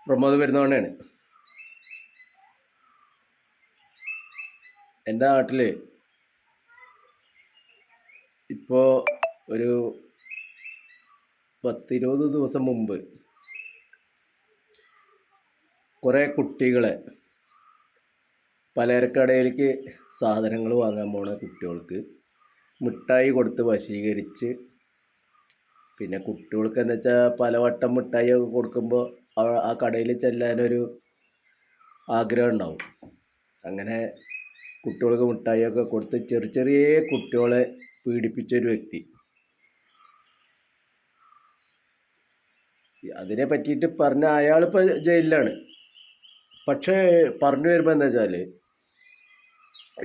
പ്രമോദ് പെരുന്നോണ്ടാണ്. എൻ്റെ നാട്ടിൽ ഇപ്പോൾ ഒരു 10-20 ദിവസം മുമ്പ് കുറേ കുട്ടികളെ പലചരക്കടയിലേക്ക് സാധനങ്ങൾ വാങ്ങാൻ പോണ കുട്ടികൾക്ക് മിഠായി കൊടുത്ത് വശീകരിച്ച്, പിന്നെ കുട്ടികൾക്ക് എന്താ വെച്ചാൽ പലവട്ടം മിഠായി ഒക്കെ കൊടുക്കുമ്പോൾ ആ കടയിൽ ചെല്ലാനൊരു ആഗ്രഹം ഉണ്ടാവും. അങ്ങനെ കുട്ടികൾക്ക് മിഠായിയൊക്കെ കൊടുത്ത് ചെറിയ ചെറിയ കുട്ടികളെ പീഡിപ്പിച്ചൊരു വ്യക്തി. അതിനെ പറ്റിയിട്ട് പറഞ്ഞ അയാളിപ്പോൾ ജയിലിലാണ്. പക്ഷേ പറഞ്ഞു വരുമ്പോൾ എന്താ വെച്ചാൽ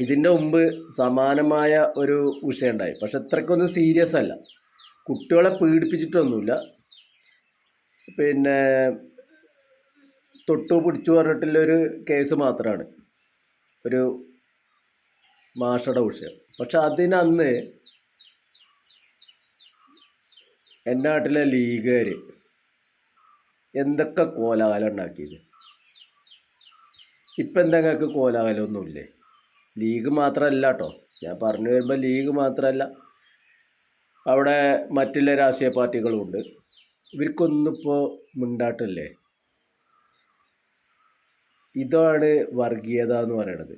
ഇതിൻ്റെ മുമ്പ് സമാനമായ ഒരു വിഷയം ഉണ്ടായി. പക്ഷെ അത്രയ്ക്കൊന്നും സീരിയസ് അല്ല, കുട്ടികളെ പീഡിപ്പിച്ചിട്ടൊന്നുമില്ല. പിന്നെ തൊട്ടു പിടിച്ചു പറഞ്ഞിട്ടുള്ളൊരു കേസ് മാത്രമാണ്, ഒരു മാഷയുടെ വിഷയം. പക്ഷെ അതിനന്ന് എൻ്റെ നാട്ടിലെ ലീഗുകാർ എന്തൊക്കെ കോലാഹലം ഉണ്ടാക്കിയത്. ഇപ്പം എന്താ നിങ്ങൾക്ക് കോലാഹലമൊന്നുമില്ലേ? ലീഗ് മാത്രമല്ല കേട്ടോ, ഞാൻ പറഞ്ഞു വരുമ്പോൾ ലീഗ് മാത്രമല്ല, അവിടെ മറ്റുള്ള രാഷ്ട്രീയ പാർട്ടികളുമുണ്ട്. ഇവർക്കൊന്നും ഇപ്പോൾ മിണ്ടാട്ടില്ലേ? ഇതാണ് വർഗീയത എന്ന് പറയണത്.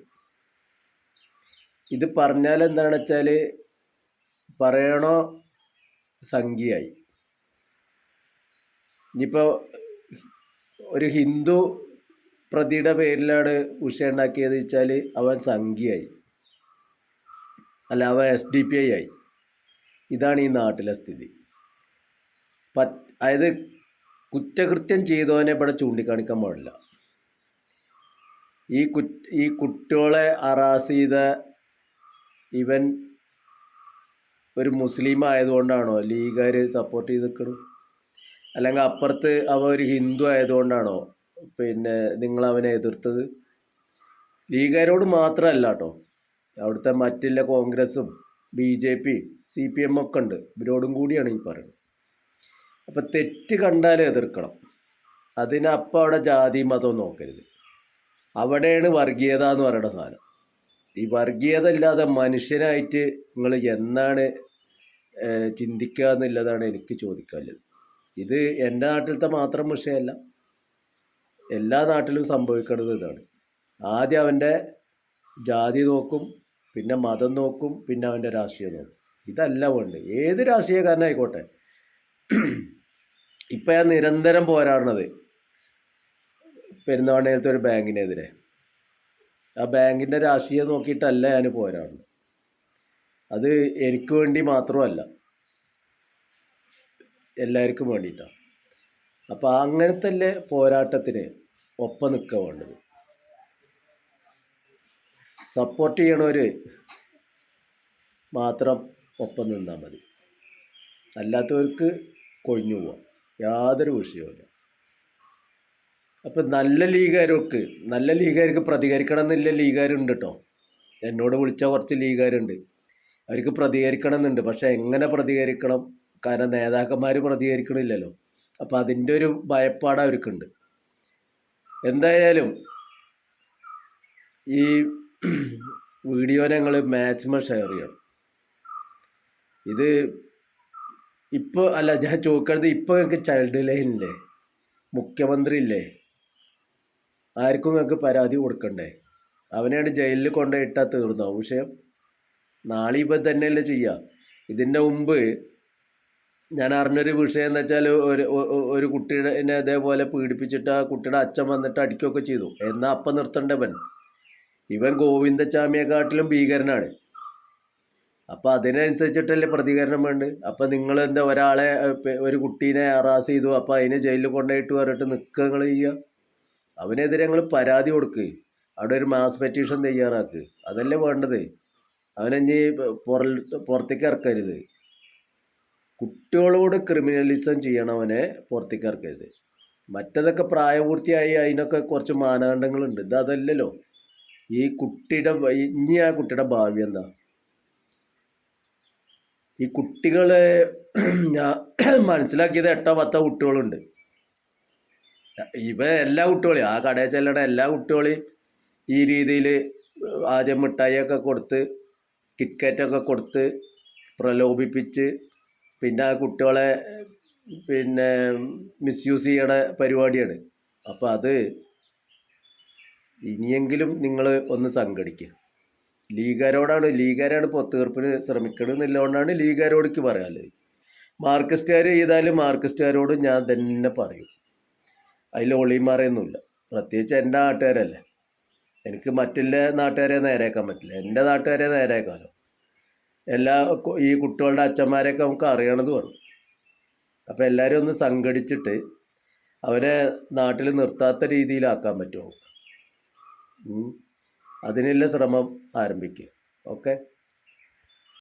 ഇത് പറഞ്ഞാൽ എന്താണെന്ന് വെച്ചാൽ പറയണോ സംഖ്യയായി. ഇനിയിപ്പോൾ ഒരു ഹിന്ദു പ്രതിയുടെ പേരിലാണ് വിഷയം ഉണ്ടാക്കിയത് വെച്ചാൽ അവൻ സംഖ്യയായി, അല്ല അവൻ SDP ആയി. ഇതാണ് ഈ നാട്ടിലെ സ്ഥിതി. അതായത് കുറ്റകൃത്യം ചെയ്തവനെ ഇവിടെ ചൂണ്ടിക്കാണിക്കാൻ പാടില്ല. ഈ കുട്ടികളെ അറാസ് ചെയ്ത ഇവൻ ഒരു മുസ്ലിം ആയതുകൊണ്ടാണോ ലീഗുകാർ സപ്പോർട്ട് ചെയ്ത് നിൽക്കുന്നത്? അല്ലെങ്കിൽ അപ്പുറത്ത് അവ ഒരു ഹിന്ദു ആയതുകൊണ്ടാണോ പിന്നെ നിങ്ങളവനെ എതിർത്തത്? ലീഗുകാരോട് മാത്രമല്ല കേട്ടോ, അവിടുത്തെ മറ്റുള്ള കോൺഗ്രസും BJP CPM ഒക്കെ ഉണ്ട്, ഇവരോടും കൂടിയാണ് ഈ പറയുന്നത്. അപ്പം തെറ്റ് കണ്ടാൽ എതിർക്കണം, അതിനപ്പം അവിടെ ജാതി മതം നോക്കരുത്. അവിടെയാണ് വർഗീയത എന്ന് പറയുന്ന സാധനം. ഈ വർഗീയത ഇല്ലാതെ മനുഷ്യനായിട്ട് നിങ്ങൾ എന്നാണ് ചിന്തിക്കുക എന്നുള്ളതാണ് എനിക്ക് ചോദിക്കാനുള്ളത്. ഇത് എൻ്റെ നാട്ടിലത്തെ മാത്രം വിഷയമല്ല, എല്ലാ നാട്ടിലും സംഭവിക്കുന്നത് ഇതാണ്. ആദ്യം അവൻ്റെ ജാതി നോക്കും, പിന്നെ മതം നോക്കും, പിന്നെ അവൻ്റെ രാഷ്ട്രീയം നോക്കും. ഇതല്ല വേണ്ടത്, ഏത് രാഷ്ട്രീയക്കാരനായിക്കോട്ടെ. ഇപ്പം ഞാൻ നിരന്തരം പോരാടുന്നത് പെരുന്നാളിനടുത്ത് ഒരു ബാങ്കിനെതിരെ. ആ ബാങ്കിൻ്റെ രാഷ്ട്രീയം നോക്കിയിട്ടല്ല ഞാൻ പോരാടുന്നത്. അത് എനിക്ക് വേണ്ടി മാത്രമല്ല, എല്ലാവർക്കും വേണ്ടിയിട്ടാണ്. അപ്പോൾ അങ്ങനത്തെ പോരാട്ടത്തിന് ഒപ്പം നിൽക്കുക വേണ്ടത്. സപ്പോർട്ട് ചെയ്യണവർ മാത്രം ഒപ്പം നിന്നാൽ മതി, അല്ലാത്തവർക്ക് കൊഴിഞ്ഞു പോവാം, യാതൊരു വിഷയവുമില്ല. അപ്പം നല്ല ലീഗുകാർക്ക് പ്രതികരിക്കണം എന്നില്ല ലീഗുകാരുണ്ട് കേട്ടോ. എന്നോട് വിളിച്ച കുറച്ച് ലീഗുകാരുണ്ട്, അവർക്ക് പ്രതികരിക്കണം എന്നുണ്ട്. പക്ഷെ എങ്ങനെ പ്രതികരിക്കണം? കാരണം നേതാക്കന്മാർ പ്രതികരിക്കണില്ലല്ലോ. അപ്പം അതിൻ്റെ ഒരു ഭയപ്പാട് അവർക്കുണ്ട്. എന്തായാലും ഈ വീഡിയോ ഞങ്ങൾ മാക്സിമം ഷെയർ ചെയ്യണം. ഇത് ഇപ്പോൾ അല്ല, ഞാൻ ചോദിക്കുന്നത്, ഇപ്പോൾ നിങ്ങൾക്ക് ചൈൽഡ് ലൈൻ ഇല്ലേ, മുഖ്യമന്ത്രി ഇല്ലേ, ആർക്കും നിങ്ങൾക്ക് പരാതി കൊടുക്കണ്ടേ? അവനെയാണ് ജയിലിൽ കൊണ്ടുപോയിട്ടാൽ തീർന്നോ വിഷയം? നാളെ ഇപ്പം തന്നെയല്ലേ ചെയ്യുക. ഇതിൻ്റെ മുമ്പ് ഞാൻ അറിഞ്ഞൊരു വിഷയം എന്ന് വെച്ചാൽ ഒരു കുട്ടിയുടെ അതേപോലെ പീഡിപ്പിച്ചിട്ട് ആ കുട്ടിയുടെ അച്ഛൻ വന്നിട്ട് അടിക്കുകയൊക്കെ ചെയ്തു. എന്നാൽ അപ്പം നിർത്തേണ്ടവൻ ഇവൻ ഗോവിന്ദച്ചാമിയെക്കാട്ടിലും ഭീകരനാണ്. അപ്പം അതിനനുസരിച്ചിട്ടല്ലേ പ്രതികരണം വേണ്ടത്. അപ്പം നിങ്ങളെന്താ ഒരാളെ ഒരു കുട്ടീനെ അറാസ് ചെയ്തു, അപ്പം അതിനെ ജയിലിൽ കൊണ്ടുപോയിട്ട് പറഞ്ഞിട്ട് നിൽക്കുക നിങ്ങൾ ചെയ്യുക? അവനെതിരെ ഞങ്ങൾ പരാതി കൊടുക്കുക, അവിടെ ഒരു മാസ് പെറ്റീഷൻ തയ്യാറാക്കുക, അതല്ലേ വേണ്ടത്. അവനെഞ്ഞി പുറത്തേക്ക് ഇറക്കരുത്. കുട്ടികളോട് ക്രിമിനലിസം ചെയ്യണവനെ പുറത്തേക്ക് ഇറക്കരുത്. മറ്റതൊക്കെ പ്രായപൂർത്തിയായി അതിനൊക്കെ കുറച്ച് മാനദണ്ഡങ്ങളുണ്ട്. ഇത് അതല്ലല്ലോ. ഈ കുട്ടിയുടെ ആ കുട്ടിയുടെ ഭാവി എന്താ? ഈ കുട്ടികളെ ഞാൻ മനസ്സിലാക്കിയത് 8-10 കുട്ടികളുണ്ട്. എല്ലാ കുട്ടികളെയും ആ കടയിൽ ചെല്ലണ എല്ലാ കുട്ടികളെയും ഈ രീതിയിൽ ആദ്യം മിഠായിയൊക്കെ കൊടുത്ത് കിറ്റ്കാറ്റൊക്കെ കൊടുത്ത് പ്രലോഭിപ്പിച്ച് പിന്നെ ആ കുട്ടികളെ പിന്നെ മിസ്യൂസ് ചെയ്യണ പരിപാടിയാണ്. അപ്പോൾ അത് ഇനിയെങ്കിലും നിങ്ങൾ ഒന്ന് സംഘടിക്കുക. ലീഗുകാരാണ് ഇപ്പോൾ ഒത്തുതീർപ്പിന് ശ്രമിക്കണമെന്നുള്ളതുകൊണ്ടാണ് ലീഗുകാരോടേക്ക് പറയാനുള്ളത്. മാർക്സിസ്റ്റുകാർ ചെയ്താലും മാർക്സിസ്റ്റുകാരോട് ഞാൻ തന്നെ പറയും, അതിൽ ഒളിമാറിയൊന്നുമില്ല. പ്രത്യേകിച്ച് എൻ്റെ നാട്ടുകാരല്ലേ, എനിക്ക് മറ്റുള്ള നാട്ടുകാരെ നേരെയാക്കാൻ പറ്റില്ല, എൻ്റെ നാട്ടുകാരെ നേരെയാക്കാമല്ലോ. ഈ കുട്ടികളുടെ അച്ഛന്മാരെയൊക്കെ നമുക്ക് അറിയണത് വേണം. അപ്പോൾ എല്ലാവരും ഒന്ന് സംഘടിച്ചിട്ട് അവരെ നാട്ടിൽ നിർത്താത്ത രീതിയിലാക്കാൻ പറ്റുമോ, അതിനുള്ള ശ്രമം ആരംഭിക്കുക. ഓക്കെ.